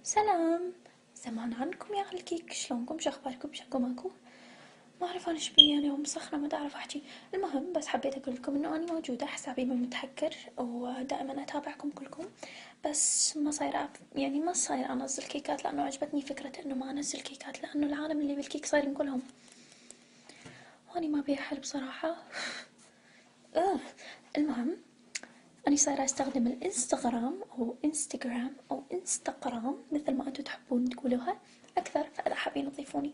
سلام. زمان عنكم يا أهل الكيك، شلونكم؟ شخباركم؟ شكو ماكو؟ ما أعرف أنا شبيني، أنا يوم مسخرة ما أعرف أحكي. المهم بس حبيت أقول لكم إنه أنا موجودة، حسابي ما متهكر ودائما أتابعكم كلكم. بس ما صايرة يعني ما صايرة أنزل كيكات لأنه عجبتني فكرة إنه ما أنزل كيكات، لأنه العالم اللي بالكيك صايرين كلهم، وأني ما أبي أحل بصراحة. آه. المهم أنا صايرة أستخدم الإنستغرام أو إنستغرام أو إنستغرام مثل ما أنتم تحبون تقولوها أكثر، فإذا حابين تضيفوني